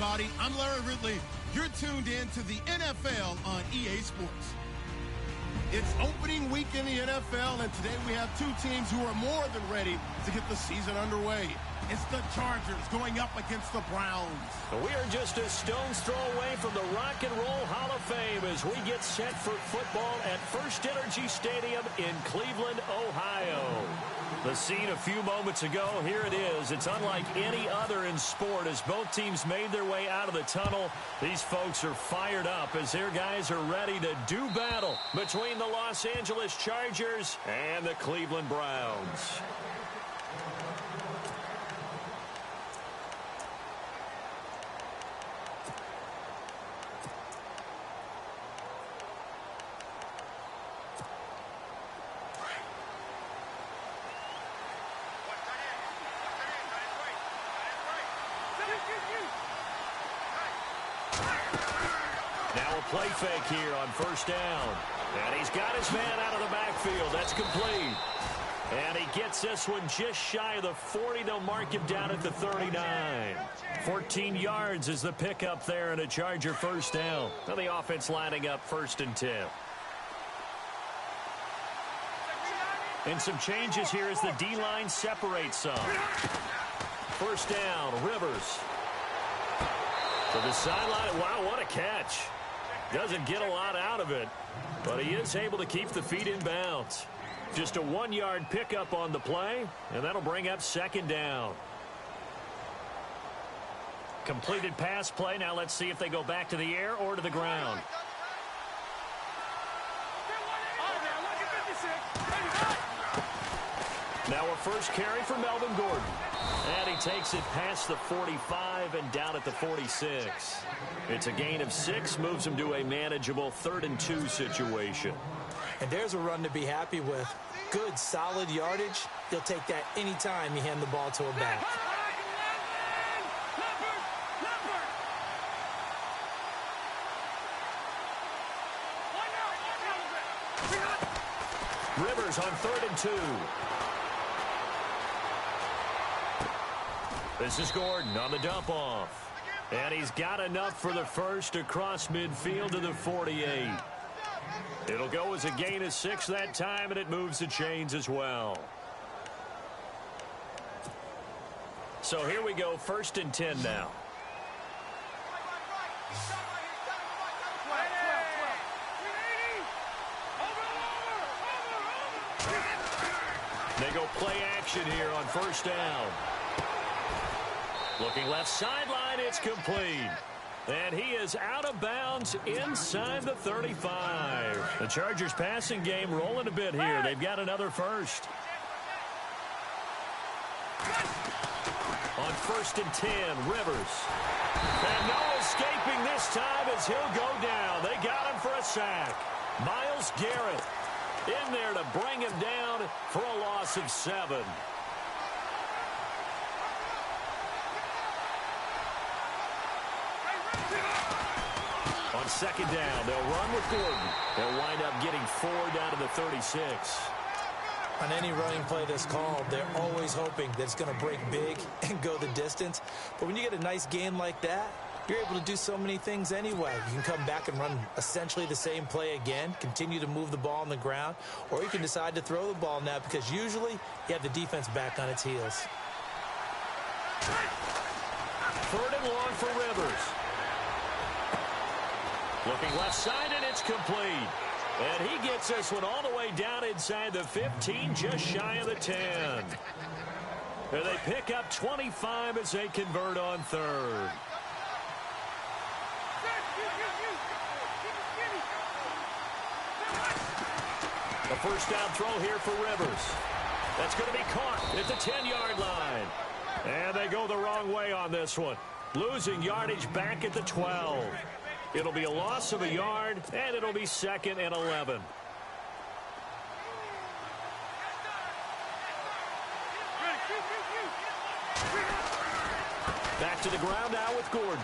everybody. I'm Larry Ridley. You're tuned in to the NFL on EA Sports. It's opening week in the NFL, and today we have two teams who are more than ready to get the season underway. It's the Chargers going up against the Browns. We are just a stone's throw away from the Rock and Roll Hall of Fame as we get set for football at First Energy Stadium in Cleveland, Ohio. The scene a few moments ago, here it is. It's unlike any other in sport as both teams made their way out of the tunnel. These folks are fired up as their guys are ready to do battle between the Los Angeles Chargers and the Cleveland Browns. Now a play fake here on first down. And he's got his man out of the backfield. That's complete. And he gets this one just shy of the 40. They'll mark him down at the 39. 14 yards is the pickup there and a Charger first down. Now the offense lining up 1st and 10. And some changes here as the D-line separates some. First down, Rivers. To the sideline. Wow, what a catch. Doesn't get a lot out of it, but he is able to keep the feet in bounds. Just a 1-yard pickup on the play, and that'll bring up 2nd down. Completed pass play. Now let's see if they go back to the air or to the ground. Now a first carry for Melvin Gordon. And he takes it past the 45 and down at the 46. It's a gain of 6, moves him to a manageable 3rd and 2 situation. And there's a run to be happy with. Good, solid yardage. He'll take that anytime you hand the ball to a back. Rivers on 3rd and 2. This is Gordon on the dump-off. And he's got enough for the first across midfield to the 48. It'll go as a gain of 6 that time, and it moves the chains as well. So here we go, 1st and 10 now. They go play action here on 1st down. Looking left sideline, it's complete. And he is out of bounds inside the 35. The Chargers passing game rolling a bit here. They've got another first. On 1st and 10, Rivers. And no escaping this time as he'll go down. They got him for a sack. Myles Garrett in there to bring him down for a loss of 7. On 2nd down, they'll run with Gordon. They'll wind up getting 4 down to the 36. On any running play that's called, they're always hoping that it's going to break big and go the distance. But when you get a nice gain like that, you're able to do so many things anyway. You can come back and run essentially the same play again, continue to move the ball on the ground, or you can decide to throw the ball now because usually you have the defense back on its heels. 3rd and long for Rivers. Looking left side, and it's complete. And he gets this one all the way down inside the 15, just shy of the 10. And they pick up 25 as they convert on 3rd. A first down throw here for Rivers. That's going to be caught at the 10-yard line. And they go the wrong way on this one. Losing yardage back at the 12. It'll be a loss of a yard, and it'll be 2nd and 11. Back to the ground now with Gordon.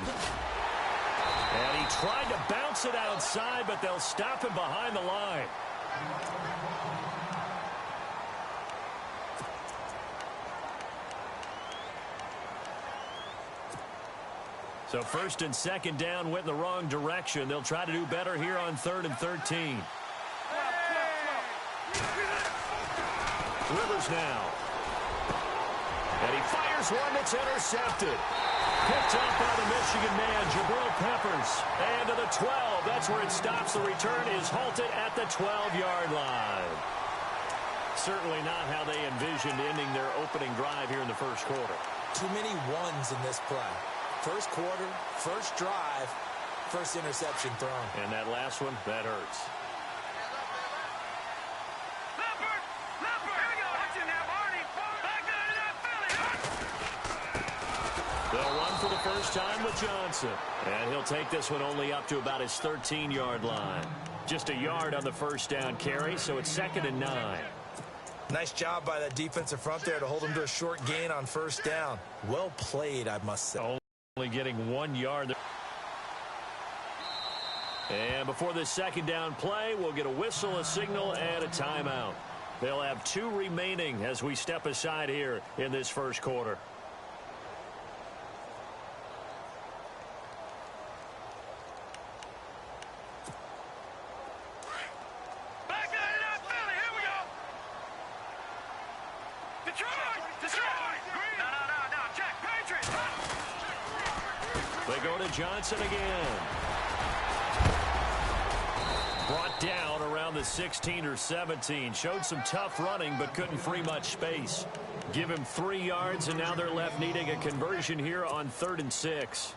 And he tried to bounce it outside, but they'll stop him behind the line. So first and second down went in the wrong direction. They'll try to do better here on 3rd and 13. Rivers now. And he fires one that's intercepted. Picked up by the Michigan man, Jabril Peppers. And to the 12. That's where it stops. The return is halted at the 12-yard line. Certainly not how they envisioned ending their opening drive here in the first quarter. Too many ones in this play. First quarter, first drive, first interception thrown. And that last one, that hurts. They'll run for the first time with Johnson. And he'll take this one only up to about his 13-yard line. Just a yard on the first down carry, so it's 2nd and 9. Nice job by that defensive front there to hold him to a short gain on first down. Well played, I must say. Only getting 1 yard. And before this second down play, we'll get a whistle, a signal, and a timeout. They'll have 2 remaining as we step aside here in this first quarter. They go to Johnson again. Brought down around the 16 or 17. Showed some tough running, but couldn't free much space. Give him 3 yards, and now they're left needing a conversion here on 3rd and 6.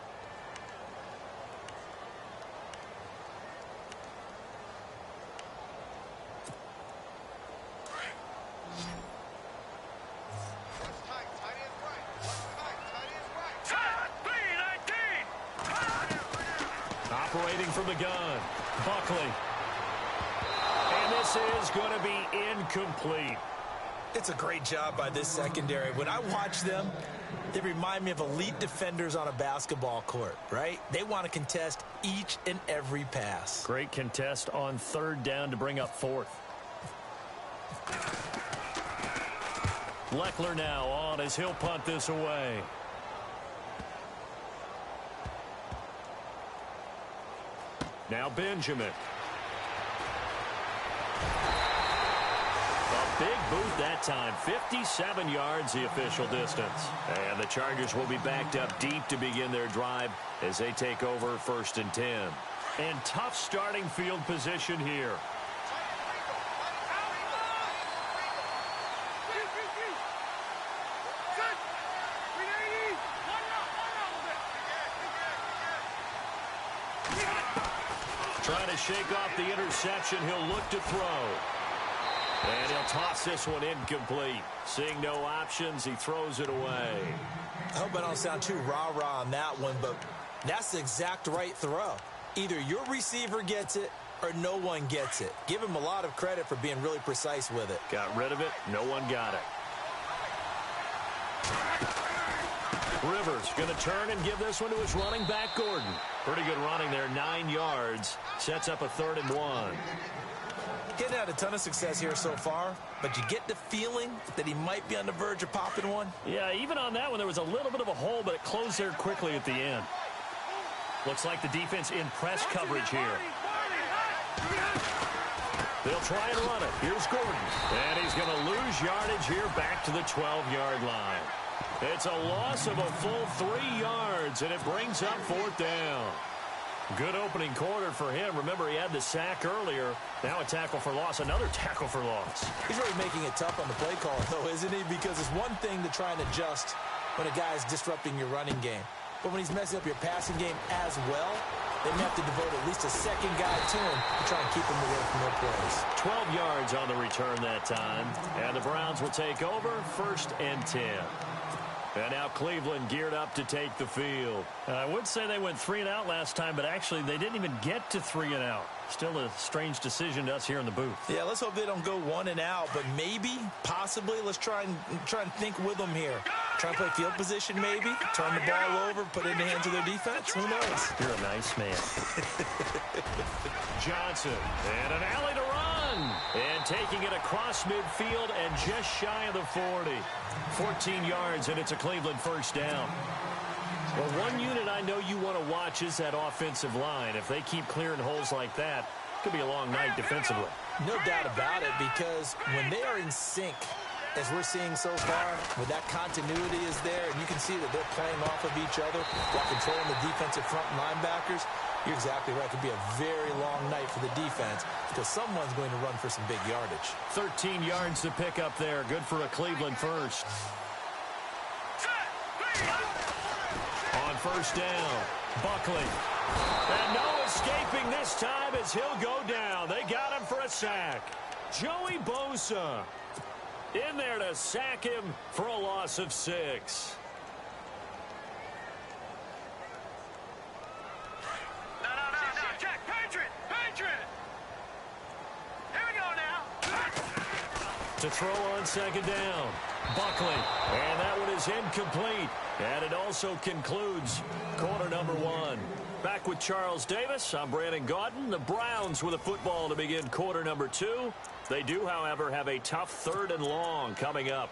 Operating from the gun, Buckley. And this is going to be incomplete. It's a great job by this secondary. When I watch them, they remind me of elite defenders on a basketball court, right? They want to contest each and every pass. Great contest on 3rd down to bring up 4th. Leckler now on as he'll punt this away. Now Benjamin. A big boot that time. 57 yards the official distance. And the Chargers will be backed up deep to begin their drive as they take over 1st and 10. And tough starting field position here. Trying to shake off the interception. He'll look to throw. And he'll toss this one incomplete. Seeing no options, he throws it away. I hope I don't sound too rah-rah on that one, but that's the exact right throw. Either your receiver gets it or no one gets it. Give him a lot of credit for being really precise with it. Got rid of it. No one got it. Rivers going to turn and give this one to his running back, Gordon. Pretty good running there, 9 yards. Sets up a 3rd and 1. He hasn't had a ton of success here so far, but you get the feeling that he might be on the verge of popping one. Yeah, even on that one, there was a little bit of a hole, but it closed there quickly at the end. Looks like the defense in press coverage here. They'll try and run it. Here's Gordon. And he's going to lose yardage here back to the 12-yard line. It's a loss of a full 3 yards, and it brings up 4th down. Good opening quarter for him. Remember, he had the sack earlier. Now a tackle for loss, another tackle for loss. He's really making it tough on the play call, though, isn't he? Because it's one thing to try and adjust when a guy is disrupting your running game. But when he's messing up your passing game as well, they may have to devote at least a second guy to him to try and keep him away from their plays. 12 yards on the return that time. And the Browns will take over 1st and 10. And now Cleveland geared up to take the field. I would say they went 3 and out last time, but actually they didn't even get to 3 and out. Still a strange decision to us here in the booth. Yeah, let's hope they don't go 1 and out, but maybe, possibly, let's try and think with them here. Try and play field position maybe, turn the ball over, put it in the hands of their defense. Who knows? You're a nice man. Johnson, and an alley to run. And taking it across midfield and just shy of the 40. 14 yards, and it's a Cleveland first down. Well, one unit I know you want to watch is that offensive line. If they keep clearing holes like that, it could be a long night defensively. No doubt about it, because when they are in sync, as we're seeing so far, where that continuity is there, and you can see that they're playing off of each other while controlling the defensive front linebackers, you're exactly right. It could be a very long night for the defense because someone's going to run for some big yardage. 13 yards to pick up there. Good for a Cleveland first. On first down, Buckley. And no escaping this time as he'll go down. They got him for a sack. Joey Bosa in there to sack him for a loss of 6. No, Jack, Patriot! Here we go now! To throw on second down, Buckley. And that one is incomplete. And it also concludes quarter number 1. Back with Charles Davis, I'm Brandon Gaudin. The Browns with a football to begin quarter number 2. They do, however, have a tough 3rd and long coming up.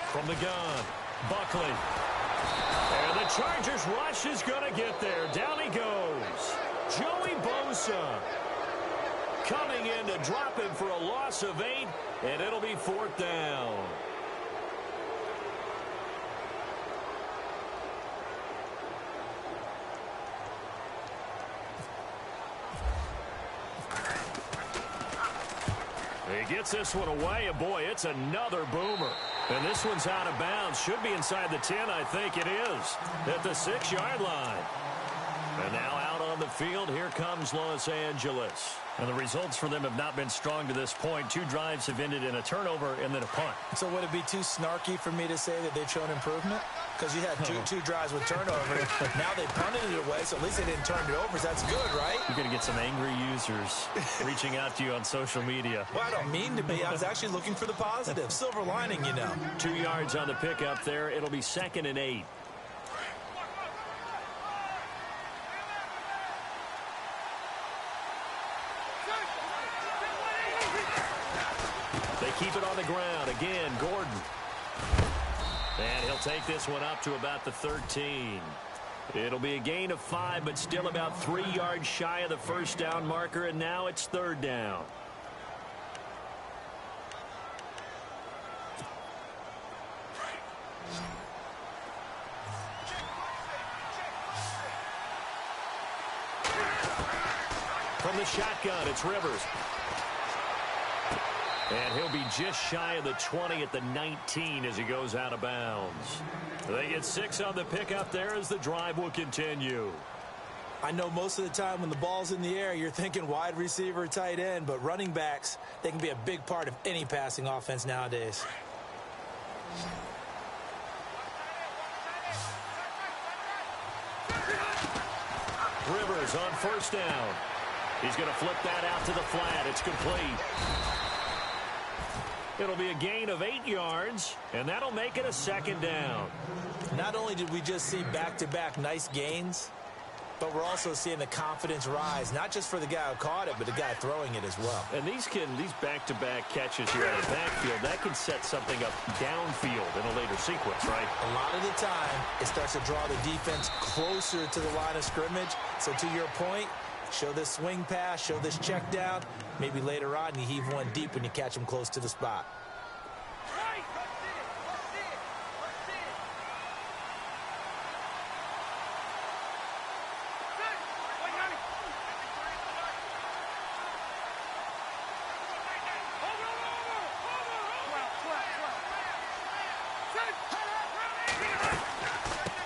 From the gun, Buckley. And the Chargers rush is going to get there. Down he goes. Joey Bosa coming in to drop him for a loss of 8, and it'll be 4th down. He gets this one away, and boy, it's another boomer. And this one's out of bounds. Should be inside the 10, I think it is, at the 6-yard line. And now out on the field, here comes Los Angeles. And the results for them have not been strong to this point. 2 drives have ended in a turnover and then a punt. So would it be too snarky for me to say that they've shown improvement? Because you had two drives with turnovers. Now they punted it away, so at least they didn't turn it over. So that's good, right? You're going to get some angry users reaching out to you on social media. Well, I don't mean to be. I was actually looking for the positive. Silver lining, you know. 2 yards on the pickup there. It'll be 2nd and 8. They keep it on the ground. Again, Gordon. And he'll take this one up to about the 13. It'll be a gain of 5, but still about 3 yards shy of the first down marker, and now it's 3rd down. From the shotgun, it's Rivers. And he'll be just shy of the 20 at the 19 as he goes out of bounds. They get 6 on the pickup there as the drive will continue. I know most of the time when the ball's in the air, you're thinking wide receiver, tight end, but running backs, they can be a big part of any passing offense nowadays. Rivers on first down. He's going to flip that out to the flat. It's complete. It'll be a gain of 8 yards, and that'll make it a 2nd down. Not only did we just see back-to-back nice gains, but we're also seeing the confidence rise, not just for the guy who caught it, but the guy throwing it as well. And these back-to-back catches here out of the backfield, that can set something up downfield in a later sequence, right? A lot of the time, it starts to draw the defense closer to the line of scrimmage. So to your point, show this swing pass, show this check down. Maybe later on you heave one deep when you catch him close to the spot.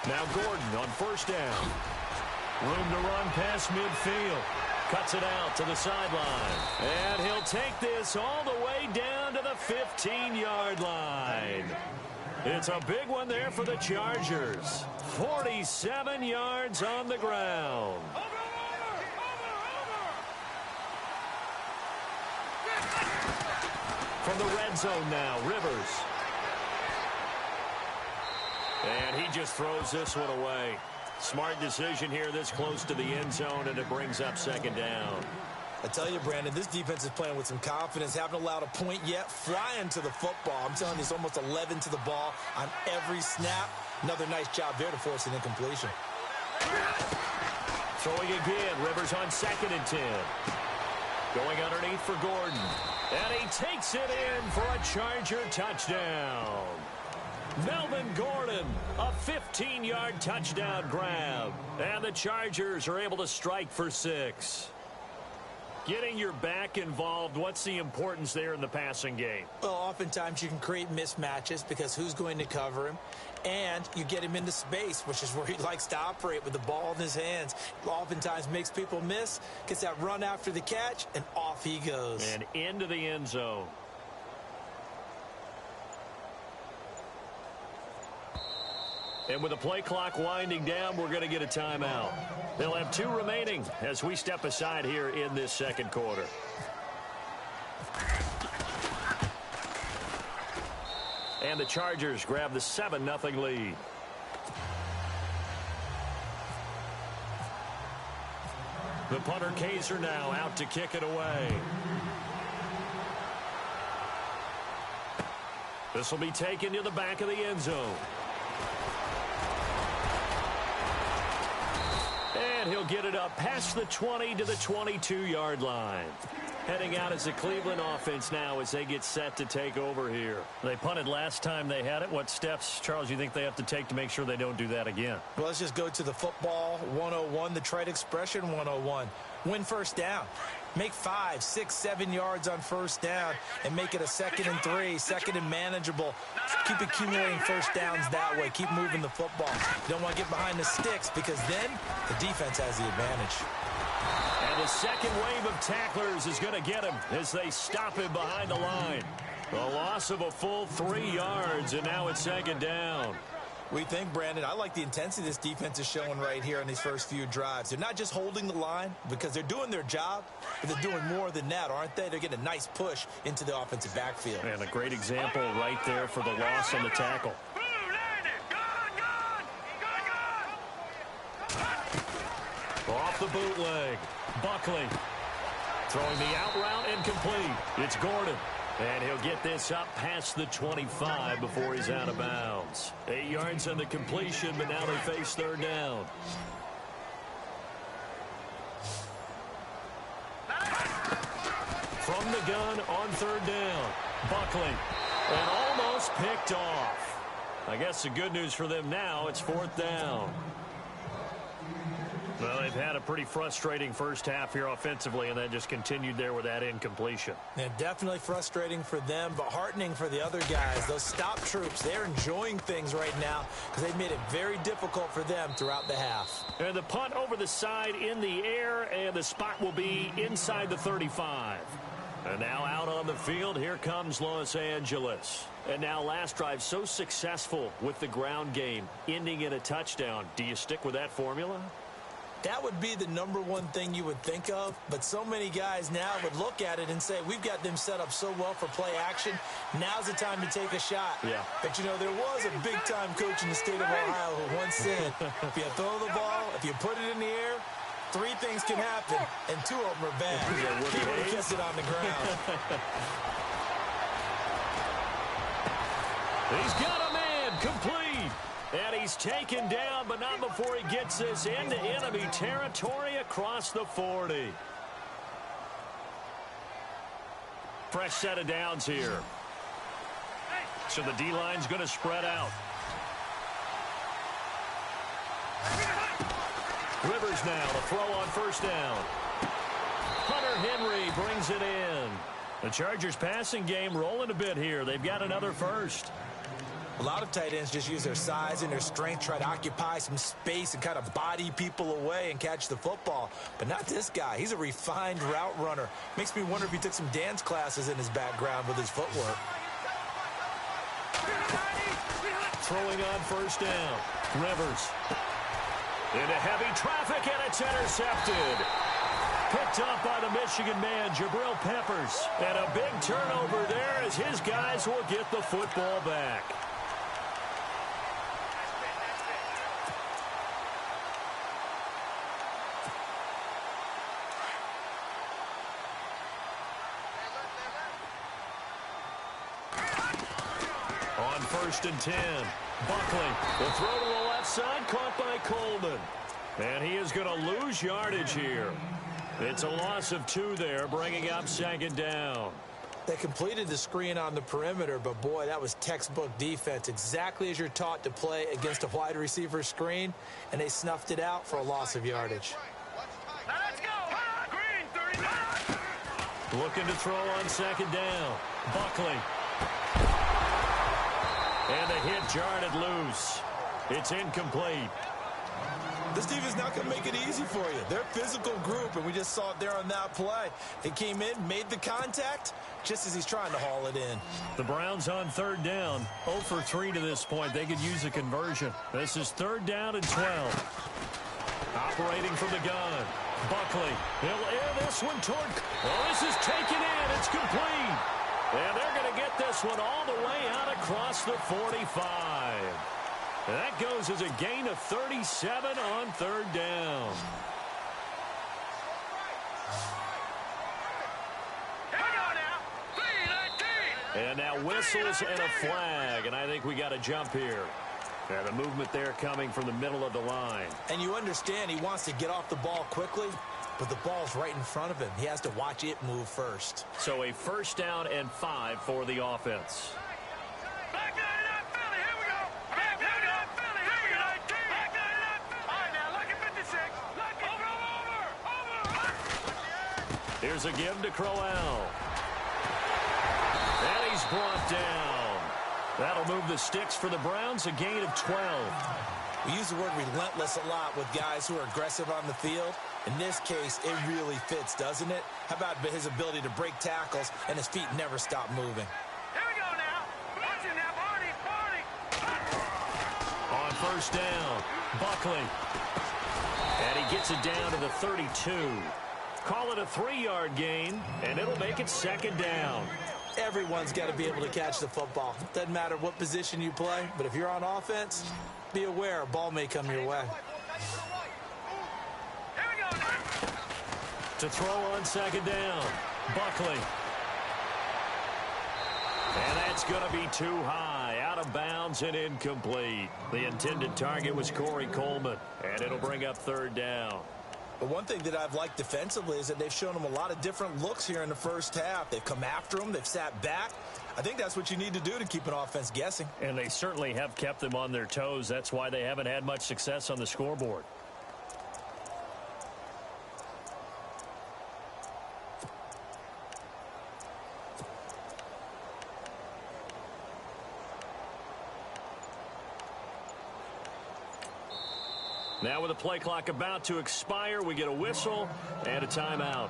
Now Gordon on first down. Room to run past midfield. Cuts it out to the sideline. And he'll take this all the way down to the 15-yard line. It's a big one there for the Chargers. 47 yards on the ground. From the red zone now, Rivers. And he just throws this one away. Smart decision here this close to the end zone, and it brings up second down. I tell you, Brandon, this defense is playing with some confidence. Haven't allowed a point yet. Flying to the football. I'm telling you, it's almost 11 to the ball on every snap. Another nice job there to force an incompletion. Throwing again. Rivers on 2nd and 10. Going underneath for Gordon. And he takes it in for a Charger touchdown. Melvin Gordon, a 15-yard touchdown grab. And the Chargers are able to strike for 6. Getting your back involved, what's the importance there in the passing game? Well, oftentimes you can create mismatches because who's going to cover him? And you get him into space, which is where he likes to operate with the ball in his hands. Oftentimes makes people miss, gets that run after the catch, and off he goes. And into the end zone. And with the play clock winding down, we're going to get a timeout. They'll have 2 remaining as we step aside here in this second quarter. And the Chargers grab the 7-0 lead. The punter Kaiser now out to kick it away. This will be taken to the back of the end zone. And he'll get it up past the 20 to the 22-yard line. Heading out as the Cleveland offense now as they get set to take over here. They punted last time they had it. What steps, Charles, you think they have to take to make sure they don't do that again? Well, let's just go to the football 101, the trade expression 101. Win first down. Make 5, 6, 7 yards on first down and make it a 2nd and 3, 2nd and manageable. Keep accumulating first downs that way. Keep moving the football. You don't want to get behind the sticks because then the defense has the advantage. And the second wave of tacklers is going to get him as they stop him behind the line. A loss of a full 3 yards, and now it's 2nd down. We think, Brandon, I like the intensity this defense is showing right here in these first few drives. They're not just holding the line because they're doing their job, but they're doing more than that, aren't they? They're getting a nice push into the offensive backfield. And a great example right there for the loss on the tackle. Off the bootleg. Buckley throwing the out route incomplete. It's Gordon. And he'll get this up past the 25 before he's out of bounds. 8 yards on the completion, but now they face 3rd down. From the gun on 3rd down. Buckley. And almost picked off. I guess the good news for them now, it's 4th down. Well, they've had a pretty frustrating first half here offensively, and then just continued there with that incompletion. Yeah, definitely frustrating for them, but heartening for the other guys. Those stop troops, they're enjoying things right now because they've made it very difficult for them throughout the half. And the punt over the side in the air, and the spot will be inside the 35. And now out on the field, here comes Los Angeles. And now last drive so successful with the ground game, ending in a touchdown. Do you stick with that formula? That would be the #1 thing you would think of, but so many guys now would look at it and say, we've got them set up so well for play action. Now's the time to take a shot. Yeah. But, you know, there was a big-time coach in the state of Ohio who once said, if you throw the ball, if you put it in the air, 3 things can happen, and 2 of them are bad. He would have kept it on the ground. He's got a man complete. And he's taken down, but not before he gets this into enemy territory across the 40. Fresh set of downs here. So the D-line's going to spread out. Rivers now to throw on first down. Hunter Henry brings it in. The Chargers passing game rolling a bit here. They've got another first. A lot of tight ends just use their size and their strength, try to occupy some space and kind of body people away and catch the football. But not this guy. He's a refined route runner. Makes me wonder if he took some dance classes in his background with his footwork. Throwing on first down. Rivers. Into heavy traffic, and it's intercepted. Picked up by the Michigan man, Jabril Peppers. And a big turnover there as his guys will get the football back. On 1st and 10, Buckley will throw to the left side, caught by Coleman. And he is going to lose yardage here. It's a loss of 2 there, bringing up 2nd down. They completed the screen on the perimeter, but boy, that was textbook defense, exactly as you're taught to play against a wide receiver screen, and they snuffed it out for a loss of yardage. Now let's go. Green, 39. Looking to throw on 2nd down. Buckley. And the hit jarred it loose. It's incomplete. This team is not going to make it easy for you. They're a physical group, and we just saw it there on that play. He came in, made the contact, just as he's trying to haul it in. The Browns on 3rd down. 0 for 3 to this point. They could use a conversion. This is 3rd down and 12. Operating from the gun. Buckley. He'll air this one toward... Oh, this is taken in. It's complete. And they're going to get this one all the way out across the 45. That goes as a gain of 37 on 3rd down. Here we go now. 3-19. And now whistles and a flag, and I think we got a jump here. And a movement there coming from the middle of the line. And you understand he wants to get off the ball quickly, but the ball's right in front of him. He has to watch it move first. So a 1st down and 5 for the offense. Back 99 Philly. Here we go. Back 99 Philly. Here we go. Back 99 Philly. All right, now look at 56. Look at over. Here's a give to Crowell. And he's brought down. That'll move the sticks for the Browns, a gain of 12. We use the word relentless a lot with guys who are aggressive on the field. In this case, it really fits, doesn't it? How about his ability to break tackles and his feet never stop moving? Here we go now. Watch it now, Barney. On 1st down, Buckley. And he gets it down to the 32. Call it a 3-yard gain, and it'll make it 2nd down. Everyone's got to be able to catch the football. Doesn't matter what position you play, but if you're on offense, be aware a ball may come your way. Here we go now. To throw on 2nd down, Buckley. And that's going to be too high, out of bounds and incomplete. The intended target was Corey Coleman, and it'll bring up 3rd down. But one thing that I've liked defensively is that they've shown him a lot of different looks here in the first half. They've come after him. They've sat back. I think that's what you need to do to keep an offense guessing. And they certainly have kept them on their toes. That's why they haven't had much success on the scoreboard. Now with the play clock about to expire, we get a whistle and a timeout,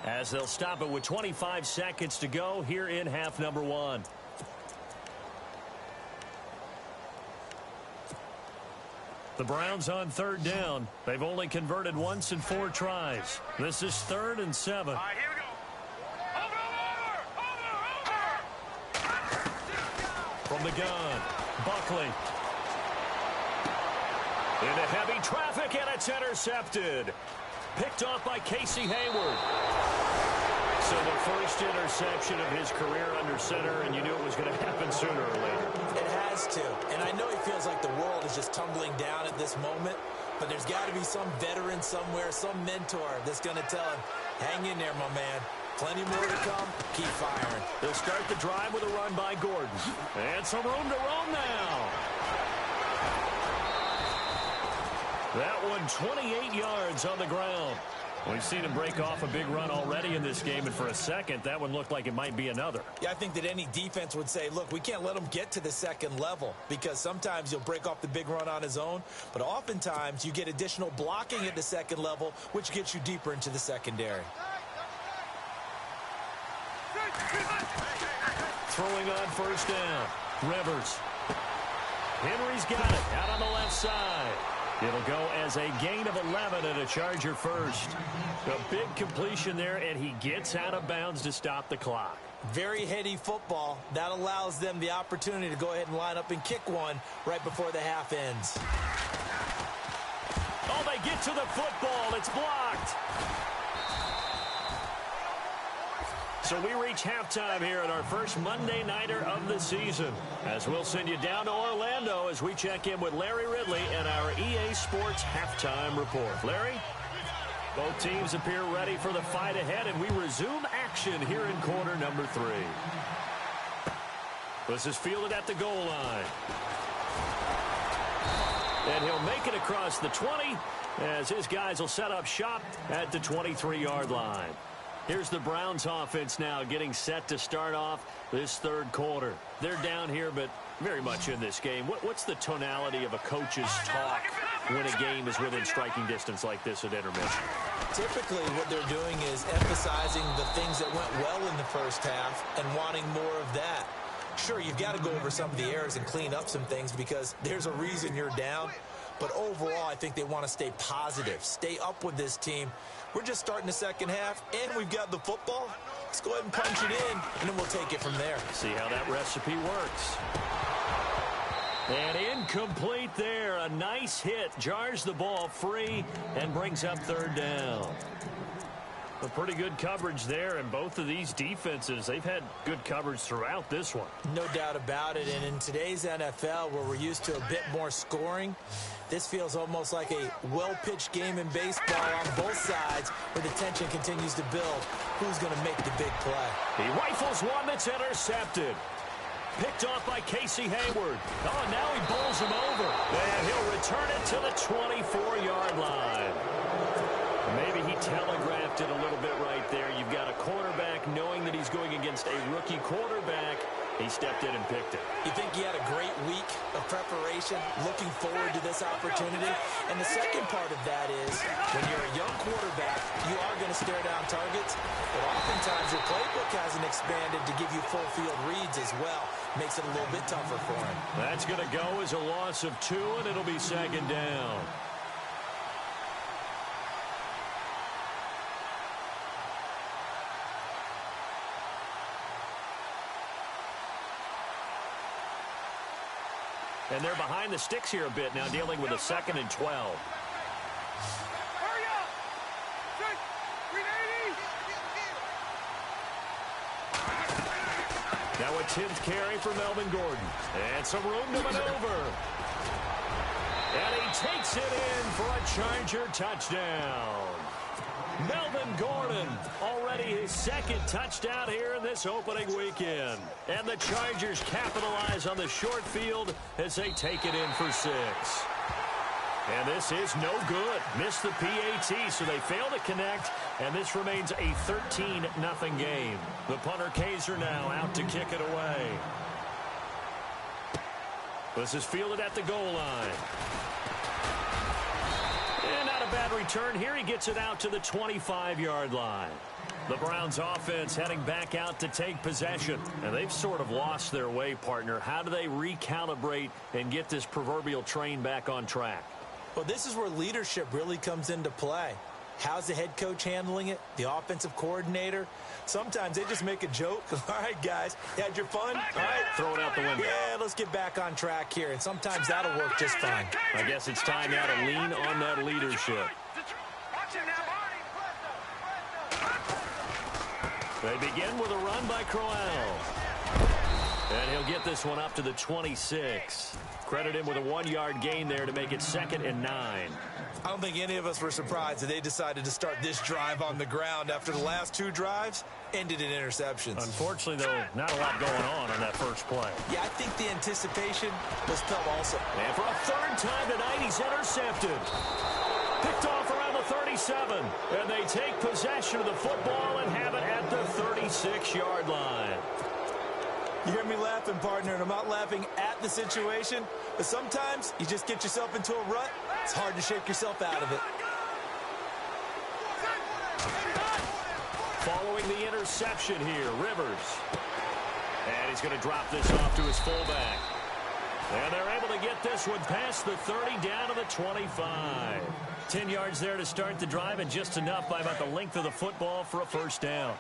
as they'll stop it with 25 seconds to go here in half number 1. The Browns on 3rd down. They've only converted once in 4 tries. This is 3rd and 7. All right, here we go. Over. From the gun, Buckley. Into heavy traffic, and it's intercepted. Picked off by Casey Hayward. So the first interception of his career under center, and you knew it was going to happen sooner or later. It has to. And I know he feels like the world is just tumbling down at this moment, but there's got to be some veteran somewhere, some mentor that's going to tell him, hang in there, my man. Plenty more to come. Keep firing. They'll start the drive with a run by Gordon. And some room to roam now. That one 28 yards on the ground. We've seen him break off a big run already in this game, and for a second, that one looked like it might be another. Yeah, I think that any defense would say, look, we can't let him get to the second level, because sometimes he'll break off the big run on his own, but oftentimes you get additional blocking at the second level, which gets you deeper into the secondary. Throwing on 1st down. Rivers. Henry's got it out on the left side. It'll go as a gain of 11 and a Charger first. A big completion there, and he gets out of bounds to stop the clock. Very heady football. That allows them the opportunity to go ahead and line up and kick one right before the half ends. Oh, they get to the football. It's blocked. So we reach halftime here at our first Monday Nighter of the season, as we'll send you down to Orlando as we check in with Larry Ridley and our EA Sports Halftime Report. Larry? Both teams appear ready for the fight ahead, and we resume action here in quarter number 3. This is fielded at the goal line. And he'll make it across the 20 as his guys will set up shop at the 23-yard line. Here's the Browns offense now getting set to start off this third quarter. They're down here, but very much in this game. What's the tonality of a coach's talk when a game is within striking distance like this at intermission? Typically, what they're doing is emphasizing the things that went well in the first half and wanting more of that. Sure, you've got to go over some of the errors and clean up some things because there's a reason you're down. But overall, I think they want to stay positive, stay up with this team. We're just starting the second half, and we've got the football. Let's go ahead and punch it in, and then we'll take it from there. See how that recipe works. And incomplete there. A nice hit. Jars the ball free and brings up third down. A pretty good coverage there, and both of these defenses, they've had good coverage throughout this one. No doubt about it, and in today's NFL, where we're used to a bit more scoring, this feels almost like a well-pitched game in baseball on both sides where the tension continues to build. Who's going to make the big play? He rifles one that's intercepted. Picked off by Casey Hayward. Oh, now he bowls him over. And he'll return it to the 24-yard line. Maybe he telegraphed it a little bit right there. You've got a quarterback knowing that he's going against a rookie quarterback. He stepped in and picked it. You think he had a great week of preparation, looking forward to this opportunity? And the second part of that is, when you're a young quarterback, you are going to stare down targets, but oftentimes your playbook hasn't expanded to give you full field reads as well. Makes it a little bit tougher for him. That's going to go as a loss of 2, and it'll be second down. And they're behind the sticks here a bit now, dealing with a 2nd and 12. Hurry up! 380! Now a 10th carry for Melvin Gordon. And some room to maneuver. And he takes it in for a Charger touchdown. Melvin Gordon, already his 2nd touchdown here in this opening weekend. And the Chargers capitalize on the short field as they take it in for 6. And this is no good. Missed the PAT, so they fail to connect, and this remains a 13-0 game. The punter Kaiser now out to kick it away. This is fielded at the goal line. And not a bad return here. He gets it out to the 25-yard line. The Browns offense heading back out to take possession. And they've sort of lost their way, partner. How do they recalibrate and get this proverbial train back on track? Well, this is where leadership really comes into play. How's the head coach handling it? The offensive coordinator? Sometimes they just make a joke. All right, guys, you had your fun? All right. Throw it out the window. Yeah, let's get back on track here. And sometimes that'll work just fine. I guess it's time now to lean on that leadership. They begin with a run by Crowell. And he'll get this one up to the 26. Credit him with a 1-yard gain there to make it 2nd and 9. I don't think any of us were surprised that they decided to start this drive on the ground after the last 2 drives ended in interceptions. Unfortunately, though, not a lot going on that first play. Yeah, I think the anticipation was felt also. And for a 3rd time tonight, he's intercepted. Picked off around the 37. And they take possession of the football and have it at the 36-yard line. You hear me laughing, partner, and I'm not laughing at the situation, but sometimes you just get yourself into a rut. It's hard to shake yourself out of it. Following the interception here, Rivers. And he's going to drop this off to his fullback. And they're able to get this one past the 30 down to the 25. 10 yards there to start the drive, and just enough by about the length of the football for a first down.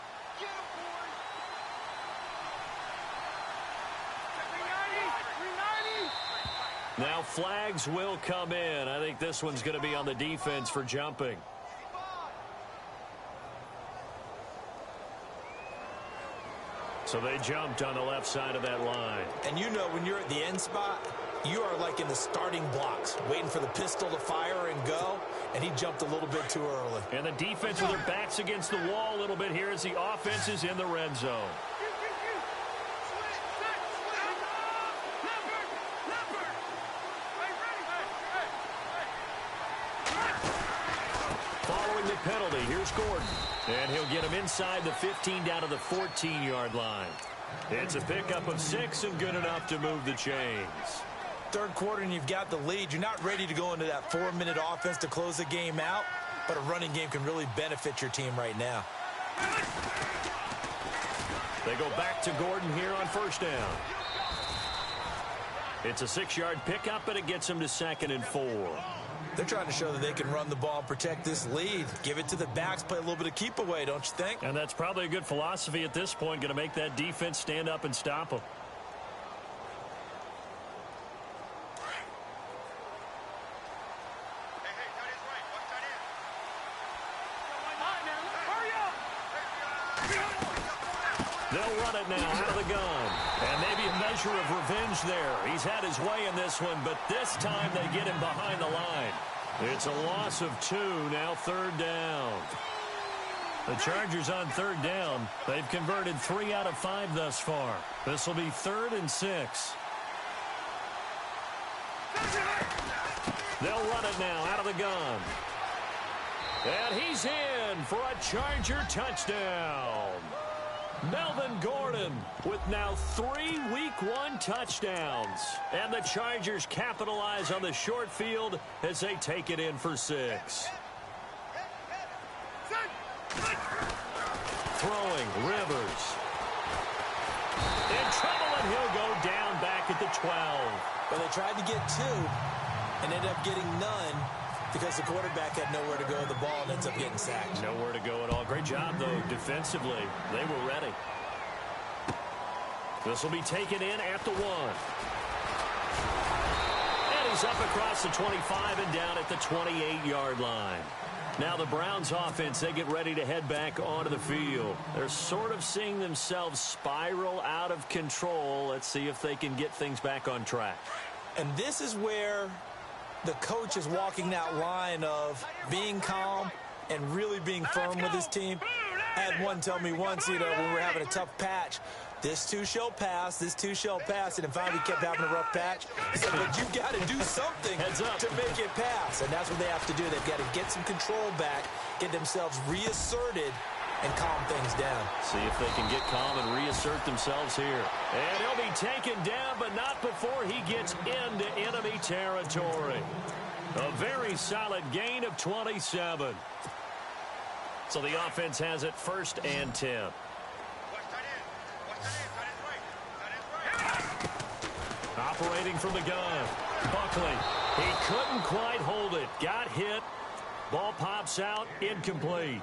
Now flags will come in. I think this one's going to be on the defense for jumping. So they jumped on the left side of that line. And you know when you're at the end spot, you are like in the starting blocks, waiting for the pistol to fire and go, and he jumped a little bit too early. And the defense with their backs against the wall a little bit here as the offense is in the red zone. Following the penalty, here's Gordon. And he'll get him inside the 15 down to the 14-yard line. It's a pickup of 6 and good enough to move the chains. Third quarter and you've got the lead. You're not ready to go into that 4-minute offense to close the game out, but a running game can really benefit your team right now. They go back to Gordon here on first down. It's a 6-yard pickup, but it gets him to 2nd and 4. They're trying to show that they can run the ball and protect this lead. Give it to the backs, play a little bit of keep away, don't you think? And that's probably a good philosophy at this point, going to make that defense stand up and stop them. They'll run it now out of the gun. And maybe a measure of revenge there. He's had his way in this one, but this time they get him behind the line. It's a loss of 2, now 3rd down. The Chargers on 3rd down. They've converted 3 out of 5 thus far. This will be 3rd and 6. They'll run it now out of the gun. And he's in for a Charger touchdown. Melvin Gordon with now 3 Week 1 touchdowns. And the Chargers capitalize on the short field as they take it in for 6. Throwing, Rivers. In trouble, and he'll go down back at the 12. But they tried to get 2 and ended up getting none because the quarterback had nowhere to go with the ball and ends up getting sacked. Nowhere to go at all. Great job, though, defensively. They were ready. This will be taken in at the 1. And he's up across the 25 and down at the 28-yard line. Now the Browns offense, they get ready to head back onto the field. They're sort of seeing themselves spiral out of control. Let's see if they can get things back on track. And this is where the coach is walking that line of being calm and really being firm with his team. I had one tell me once, when we were having a tough patch, this too shall pass, this too shall pass, and finally we kept having a rough patch. He said, but you've got to do something to make it pass, and that's what they have to do. They've got to get some control back, get themselves reasserted, and calm things down. See if they can get calm and reassert themselves here. And he'll be taken down, but not before he gets into enemy territory. A very solid gain of 27. So the offense has it 1st and 10. Operating from the gun. Buckley. He couldn't quite hold it. Got hit. Ball pops out. Incomplete.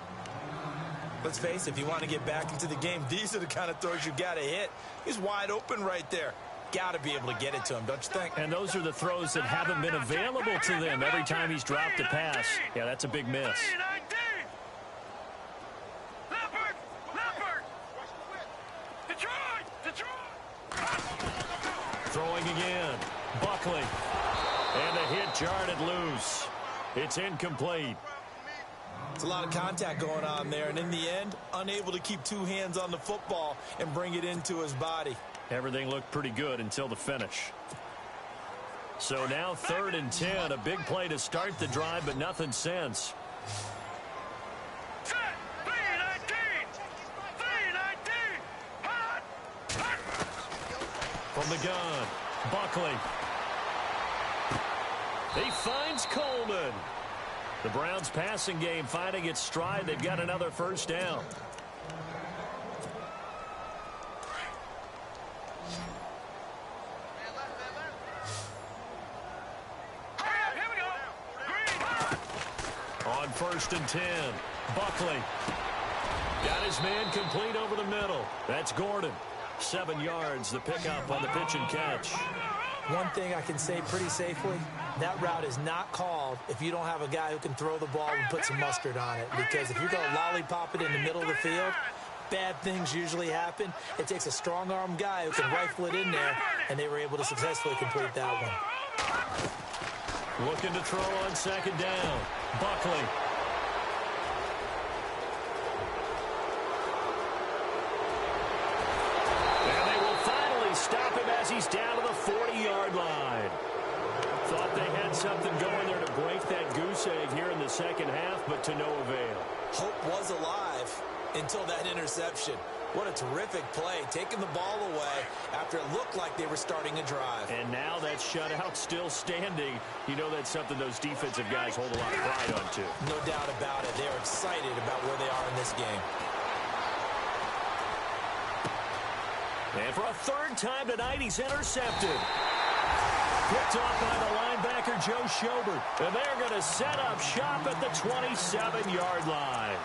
Let's face it, if you want to get back into the game, these are the kind of throws you got to hit. He's wide open right there. Got to be able to get it to him, don't you think? And those are the throws that haven't been available to them every time he's dropped a pass. Yeah, that's a big miss. Throwing again. Buckley. And the hit jarred it loose. It's incomplete. It's a lot of contact going on there, and in the end, unable to keep 2 hands on the football and bring it into his body. Everything looked pretty good until the finish. So now 3rd and 10. A big play to start the drive, but nothing since. From the gun, Buckley. He finds Coleman. The Browns passing game finding its stride. They've got another first down. first and 10. Buckley got his man complete over the middle. That's Gordon. 7 yards, the pickup on the pitch and catch. One thing I can say pretty safely, that route is not called if you don't have a guy who can throw the ball and put some mustard on it. Because if you're going to lollipop it in the middle of the field, bad things usually happen. It takes a strong-arm guy who can rifle it in there, and they were able to successfully complete that one. Looking to throw on second down. Buckley. And they will finally stop him as he's down to the 40-yard line. Thought they had something going there to break that goose egg here in the second half, but to no avail. Hope was alive until that interception. What a terrific play, taking the ball away after it looked like they were starting a drive. And now that shutout still standing. You know that's something those defensive guys hold a lot of pride on, too. No doubt about it. They're excited about where they are in this game. And for a third time tonight, he's intercepted. Picked off by the linebacker, Joe Schobert. And they're going to set up shop at the 27-yard line.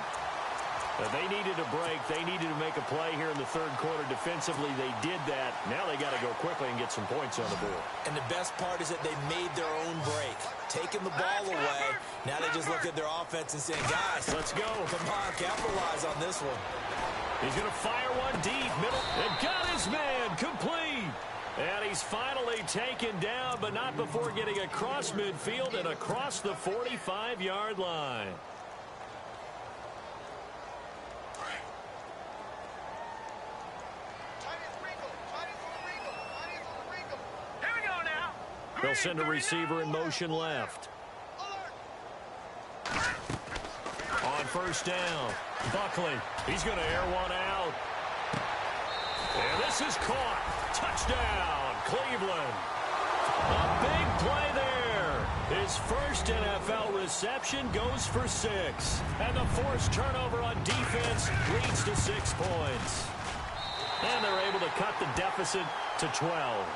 They needed a break. They needed to make a play here in the third quarter. Defensively, they did that. Now they got to go quickly and get some points on the board. And the best part is that they made their own break. Taking the ball away. Now they just look at their offense and saying, guys, let's go. Come on, capitalize on this one. He's going to fire one deep, middle, and got his man complete. And he's finally taken down, but not before getting across midfield and across the 45-yard line. They'll send a receiver in motion left. On first down, Buckley. He's going to air one out. And this is caught. Touchdown, Cleveland. A big play there. His first NFL reception goes for 6. And the forced turnover on defense leads to 6 points. And they're able to cut the deficit to 12.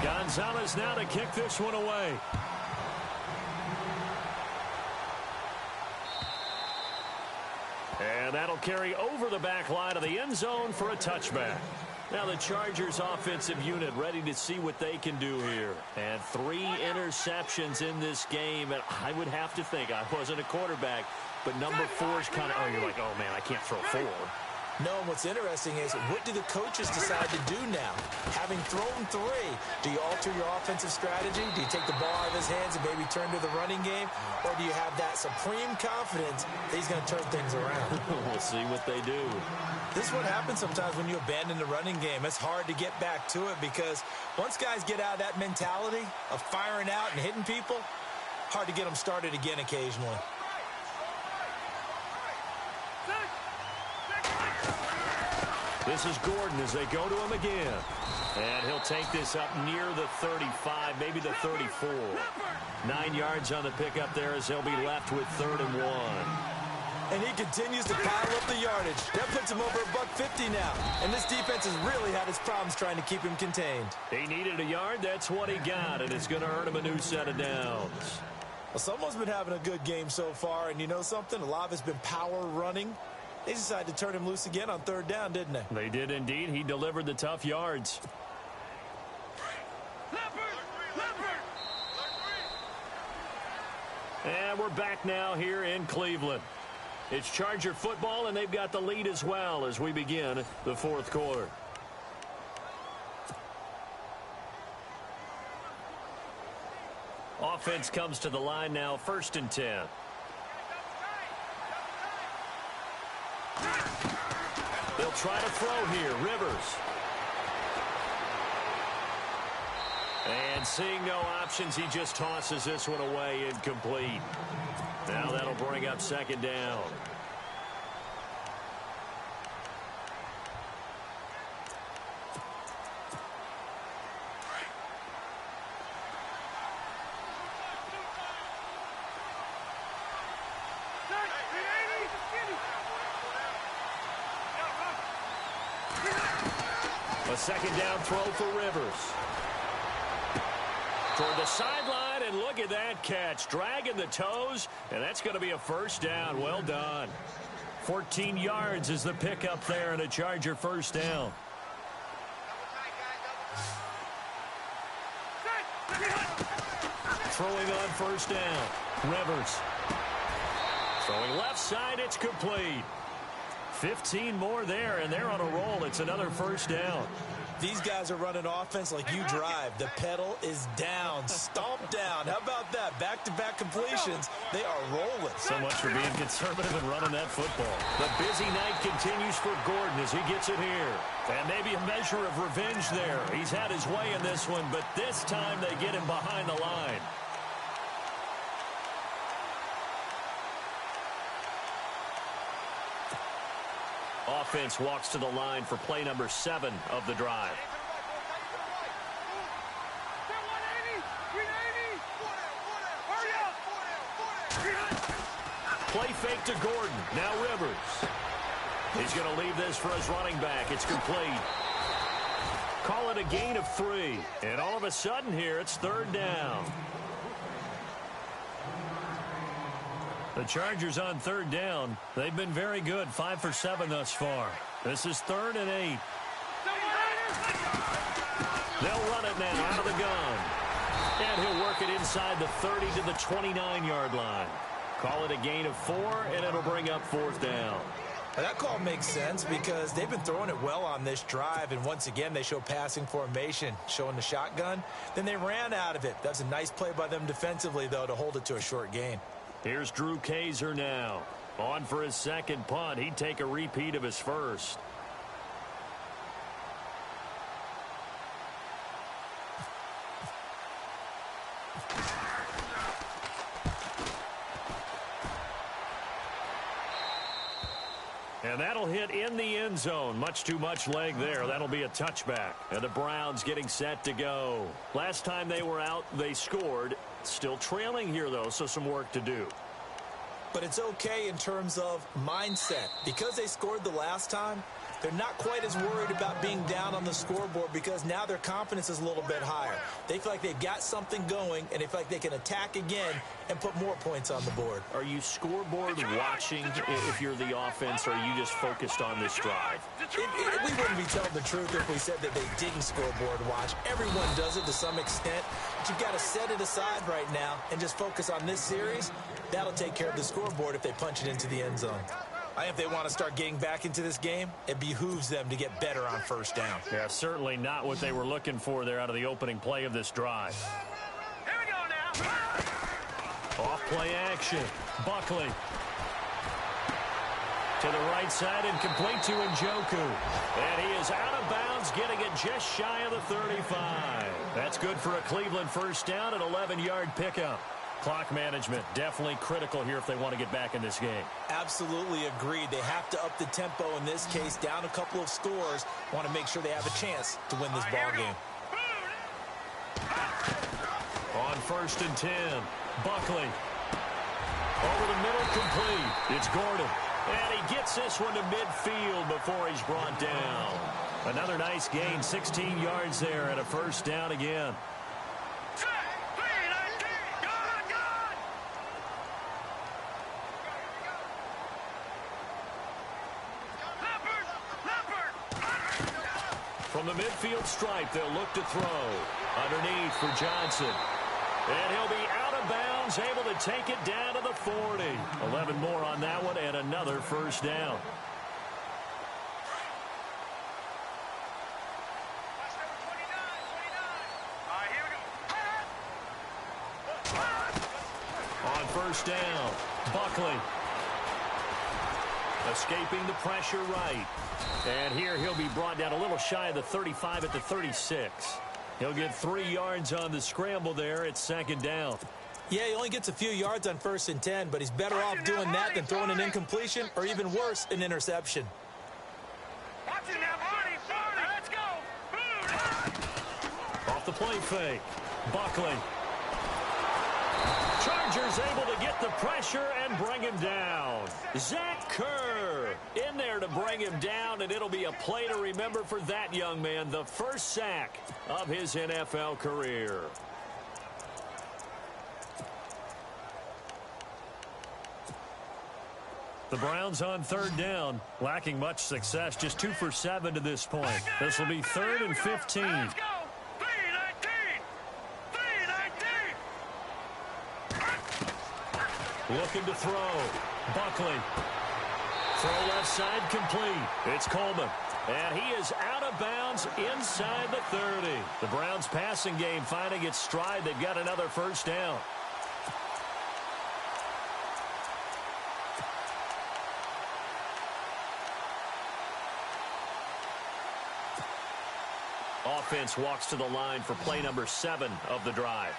Gonzalez now to kick this one away. And that'll carry over the back line of the end zone for a touchback. Now the Chargers offensive unit ready to see what they can do here. And 3 interceptions in this game. And I would have to think, I wasn't a quarterback, but number 4 is kind of, oh, you're like, oh, man, I can't throw 4. No, and what's interesting is, what do the coaches decide to do now? Having thrown 3, do you alter your offensive strategy? Do you take the ball out of his hands and maybe turn to the running game? Or do you have that supreme confidence that he's going to turn things around? We'll see what they do. This is what happens sometimes when you abandon the running game. It's hard to get back to it because once guys get out of that mentality of firing out and hitting people, hard to get them started again occasionally. This is Gordon as they go to him again. And he'll take this up near the 35, maybe the 34. 9 yards on the pickup there as they'll be left with 3rd and 1. And he continues to pile up the yardage. That puts him over $150 now. And this defense has really had its problems trying to keep him contained. He needed a yard. That's what he got. And it's going to earn him a new set of downs. Well, someone's been having a good game so far. And you know something? A lot of it's been power running. They decided to turn him loose again on 3rd down, didn't they? They did indeed. He delivered the tough yards. And we're back now here in Cleveland. It's Charger football, and they've got the lead as well as we begin the 4th quarter. Offense comes to the line now, 1st and 10. They'll try to throw here. Rivers. And seeing no options, he just tosses this one away incomplete. Now that'll bring up 2nd down. A 2nd down throw for Rivers. Toward the sideline, and look at that catch. Dragging the toes, and that's going to be a first down. Well done. 14 yards is the pickup there, and a Charger first down. Throwing on first down. Rivers. Throwing left side, it's complete. 15 more there, and they're on a roll. It's another first down. These guys are running offense like you drive. The pedal is down, stomped down. How about that? Back-to-back completions. They are rolling. So much for being conservative and running that football. The busy night continues for Gordon as he gets it here. And maybe a measure of revenge there. He's had his way in this one, but this time they get him behind the line. Offense walks to the line for play number 7 of the drive. Play fake to Gordon. Now Rivers. He's going to leave this for his running back. It's complete. Call it a gain of 3. And all of a sudden here, it's third down. The Chargers on third down. They've been very good. 5 for 7 thus far. This is 3rd and 8. They'll run it now out of the gun. And he'll work it inside the 30 to the 29-yard line. Call it a gain of 4, and it'll bring up 4th down. Now, that call makes sense because they've been throwing it well on this drive, and once again they show passing formation, showing the shotgun. Then they ran out of it. That's a nice play by them defensively, though, to hold it to a short gain. Here's Drew Kaiser now. On for his second punt. He'd take a repeat of his first. And that'll hit in the end zone. Much too much leg there. That'll be a touchback. And the Browns getting set to go. Last time they were out, they scored. Still trailing here, though, so some work to do. But it's okay in terms of mindset. Because they scored the last time, they're not quite as worried about being down on the scoreboard because now their confidence is a little bit higher. They feel like they've got something going, and they feel like they can attack again and put more points on the board. Are you scoreboard watching if you're the offense, or are you just focused on this drive? We wouldn't be telling the truth if we said that they didn't scoreboard watch. Everyone does it to some extent, but you've got to set it aside right now and just focus on this series. That'll take care of the scoreboard if they punch it into the end zone. I think if they want to start getting back into this game, it behooves them to get better on first down. Yeah, certainly not what they were looking for there out of the opening play of this drive. Here we go now. Off play action. Buckley. To the right side and complete to Njoku. And he is out of bounds, getting it just shy of the 35. That's good for a Cleveland first down, an 11-yard pickup. Clock management definitely critical here if they want to get back in this game. Absolutely agreed. They have to up the tempo in this case, down a couple of scores. Want to make sure they have a chance to win this ball game. On 1st and 10, Buckley. Over the middle, complete. It's Gordon. And he gets this one to midfield before he's brought down. Another nice gain, 16 yards there, and a first down again. From the midfield stripe, they'll look to throw. Underneath for Johnson. And he'll be out of bounds, able to take it down to the 40. 11 more on that one, and another first down. On first down, Buckley. Escaping the pressure right. And here he'll be brought down a little shy of the 35 at the 36. He'll get 3 yards on the scramble there. It's second down. Yeah, he only gets a few yards on 1st and 10, but he's better off doing that than throwing an incompletion or even worse, an interception. Let's go. Off the play fake. Buckley. Chargers able to get the pressure and bring him down. Zach Kerr in there to bring him down, and it'll be a play to remember for that young man. The first sack of his NFL career. The Browns on third down, lacking much success, just 2 for 7 to this point. This will be 3rd and 15. Let's go. 3-19. Looking to throw. Buckley. Throw left side complete. It's Coleman. And he is out of bounds inside the 30. The Browns passing game finding its stride. They've got another first down. Offense walks to the line for play number 7 of the drive.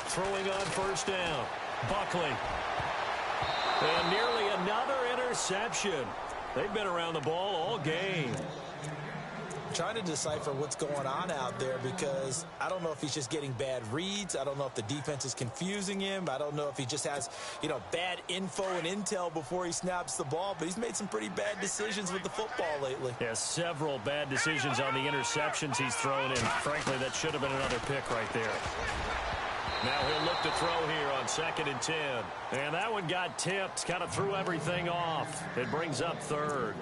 Throwing on first down. Buckley. And nearly another interception. They've been around the ball all game. Trying to decipher what's going on out there because I don't know if he's just getting bad reads. I don't know if the defense is confusing him. I don't know if he just has, bad info and intel before he snaps the ball. But he's made some pretty bad decisions with the football lately. Yeah, several bad decisions on the interceptions he's thrown in. Frankly, that should have been another pick right there. Now he'll look to throw here on 2nd and 10. And that one got tipped, kind of threw everything off. It brings up 3rd.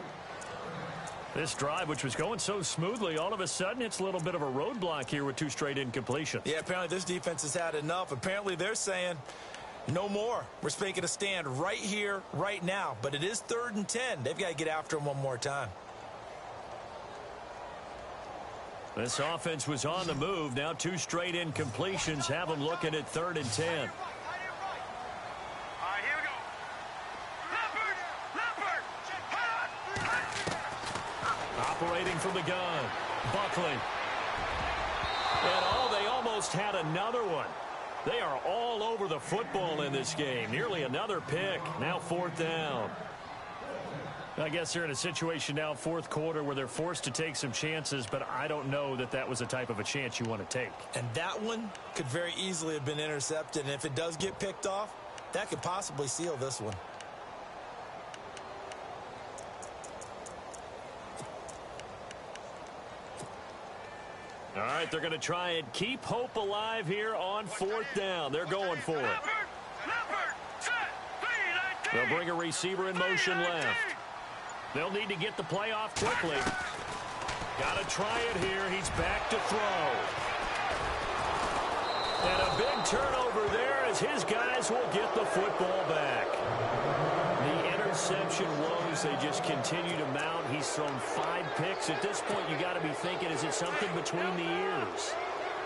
This drive, which was going so smoothly, all of a sudden it's a little bit of a roadblock here with 2 straight incompletions. Yeah, apparently this defense has had enough. Apparently they're saying, no more. We're making a stand right here, right now. But it is 3rd and 10. They've got to get after him one more time. This offense was on the move. Now 2 straight incompletions have them looking at 3rd and 10. Operating from the gun. Buckley. And they almost had another one. They are all over the football in this game. Nearly another pick. Now 4th down. I guess they're in a situation now, 4th quarter, where they're forced to take some chances, but I don't know that that was the type of a chance you want to take. And that one could very easily have been intercepted, and if it does get picked off, that could possibly seal this one. All right, they're going to try and keep hope alive here on 4th down. They're going for it. They'll bring a receiver in motion left. They'll need to get the play off quickly. Got to try it here. He's back to throw. And a big turnover there as his guys will get the football back. The interception woes, they just continue to mount. He's thrown 5 picks. At this point, you got to be thinking, is it something between the ears?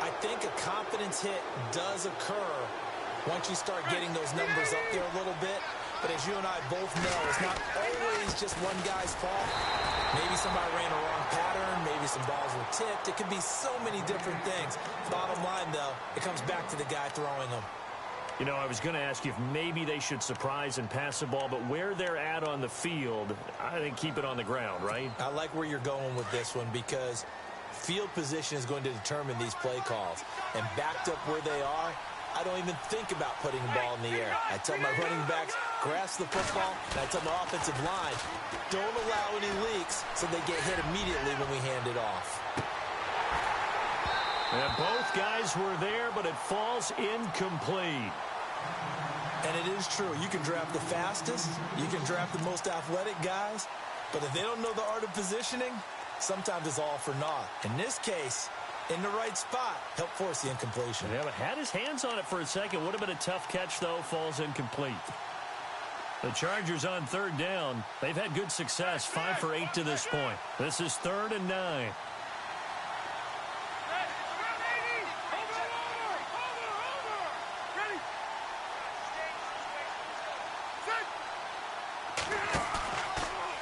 I think a confidence hit does occur once you start getting those numbers up there a little bit. But as you and I both know, it's not always just one guy's fault. Maybe somebody ran a wrong pattern. Maybe some balls were tipped. It could be so many different things. Bottom line, though, it comes back to the guy throwing them. I was going to ask you if maybe they should surprise and pass the ball, but where they're at on the field, I think keep it on the ground, right? I like where you're going with this one because field position is going to determine these play calls. And backed up where they are, I don't even think about putting the ball in the air. I tell my running backs, grasp the football, and I tell my offensive line, don't allow any leaks so they get hit immediately when we hand it off. And both guys were there, but it falls incomplete. And it is true. You can draft the fastest. You can draft the most athletic guys. But if they don't know the art of positioning, sometimes it's all for naught. In this case, in the right spot, help force the incompletion. Yeah, but had his hands on it for a second. Would have been a tough catch, though. Falls incomplete. The Chargers on 3rd down. They've had good success, 5 for 8 to this point. This is 3rd and 9.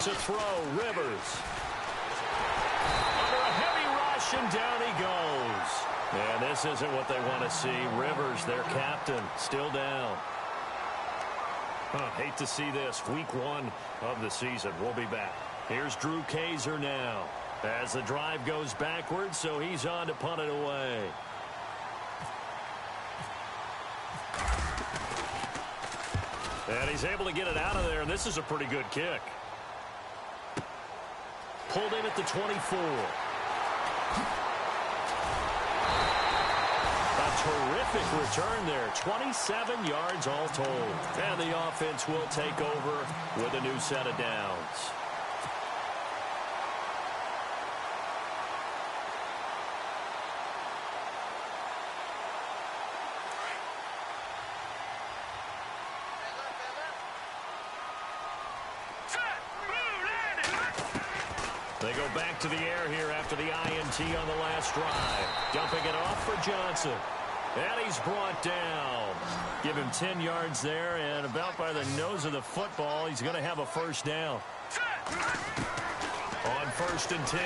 To throw, Rivers. Under a heavy rush, and down he goes. And this isn't what they want to see. Rivers, their captain, still down. Hate to see this. Week 1 of the season. We'll be back. Here's Drew Kaiser now as the drive goes backwards, so he's on to punt it away. And he's able to get it out of there, and this is a pretty good kick. Pulled in at the 24. A terrific return there. 27 yards all told. And the offense will take over with a new set of downs. They go back to the air here after the INT on the last drive. Dumping it off for Johnson. And he's brought down. Give him 10 yards there, and about by the nose of the football, he's going to have a first down. On 1st and 10,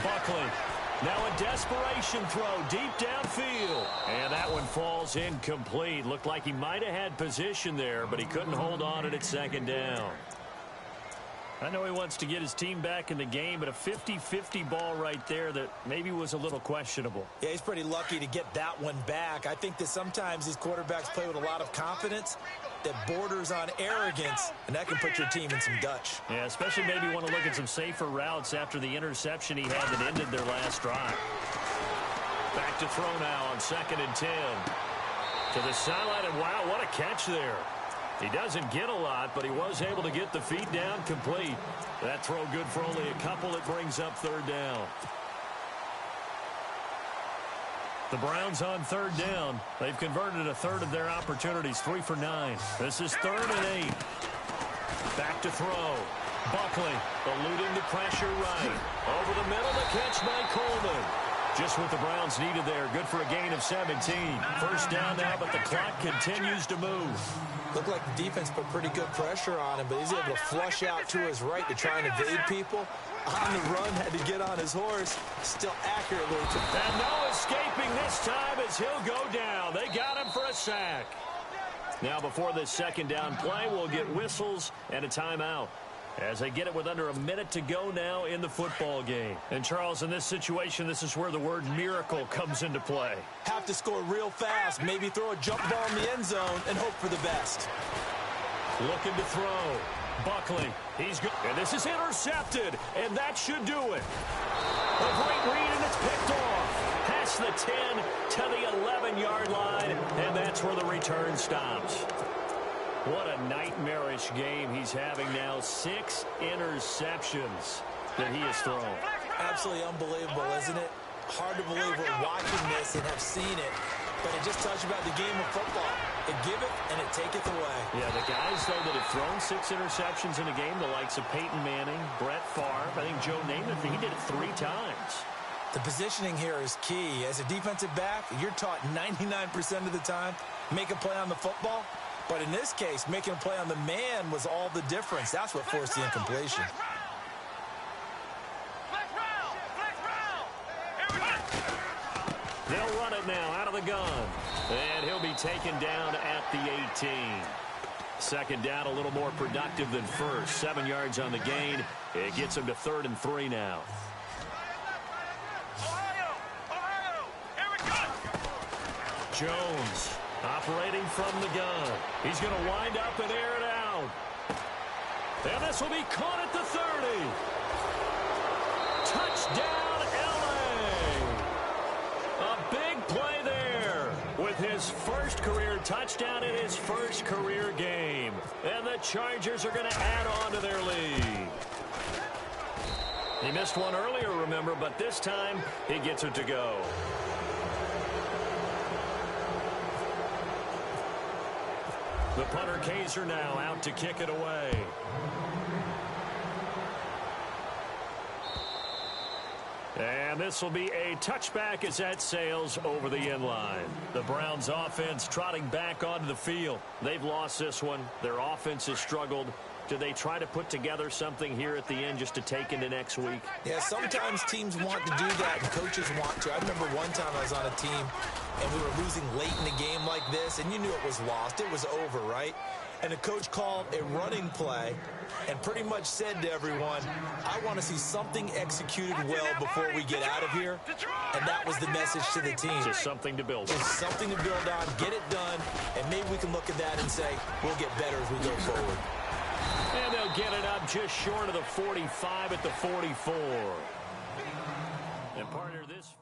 Buckley. Now a desperation throw deep downfield. And that one falls incomplete. Looked like he might have had position there, but he couldn't hold on at 2nd down. I know he wants to get his team back in the game, but a 50-50 ball right there that maybe was a little questionable. Yeah, he's pretty lucky to get that one back. I think that sometimes these quarterbacks play with a lot of confidence that borders on arrogance, and that can put your team in some Dutch. Yeah, especially maybe want to look at some safer routes after the interception he had that ended their last drive. Back to throw now on 2nd and 10. To the sideline, and wow, what a catch there. He doesn't get a lot, but he was able to get the feet down complete. That throw good for only a couple. It brings up 3rd down. The Browns on 3rd down. They've converted a third of their opportunities, 3 for 9. This is 3rd and 8. Back to throw. Buckley eluding the pressure right. Over the middle, the catch by Coleman. Just what the Browns needed there. Good for a gain of 17. First down now, but the clock continues to move. Looked like the defense put pretty good pressure on him, but he's able to flush out to his right to try and evade people. On the run, had to get on his horse, still accurately. And no escaping this time as he'll go down. They got him for a sack. Now before this 2nd down play, we'll get whistles and a timeout, as they get it with under a minute to go now in the football game. And, Charles, in this situation, this is where the word miracle comes into play. Have to score real fast, maybe throw a jump ball in the end zone and hope for the best. Looking to throw. Buckley, he's good. And this is intercepted, and that should do it. A great read, and it's picked off. Past the 10 to the 11-yard line, and that's where the return stops. What a nightmarish game he's having now. 6 interceptions that he has thrown. Absolutely unbelievable, isn't it? Hard to believe we're watching this and have seen it, but it just tells you about the game of football. It giveth and it taketh away. Yeah, the guys, though, that have thrown 6 interceptions in a game, the likes of Peyton Manning, Brett Favre, I think Joe Namath, he did it 3 times. The positioning here is key. As a defensive back, you're taught 99% of the time, make a play on the football. But in this case, making a play on the man was all the difference. That's what forced the incompletion. They'll run it now out of the gun. And he'll be taken down at the 18. 2nd down, a little more productive than first. 7 yards on the gain. It gets him to 3rd and 3 now. Jones operating from the gun. He's going to wind up and air it out. And this will be caught at the 30. Touchdown, L.A. A big play there with his first career touchdown in his first career game. And the Chargers are going to add on to their lead. He missed one earlier, remember, but this time he gets it to go. The punter Kaiser now out to kick it away. And this will be a touchback as that sails over the end line. The Browns offense trotting back onto the field. They've lost this one. Their offense has struggled. Do they try to put together something here at the end just to take into next week? Yeah, sometimes teams want to do that and coaches want to. I remember one time I was on a team and we were losing late in the game like this, and you knew it was lost. It was over, right? And the coach called a running play and pretty much said to everyone, I want to see something executed well before we get out of here. And that was the message to the team. Just something to build on. Just something to build on, get it done, and maybe we can look at that and say, we'll get better as we go forward. And they'll get it up just short of the 45 at the 44. And partner, this...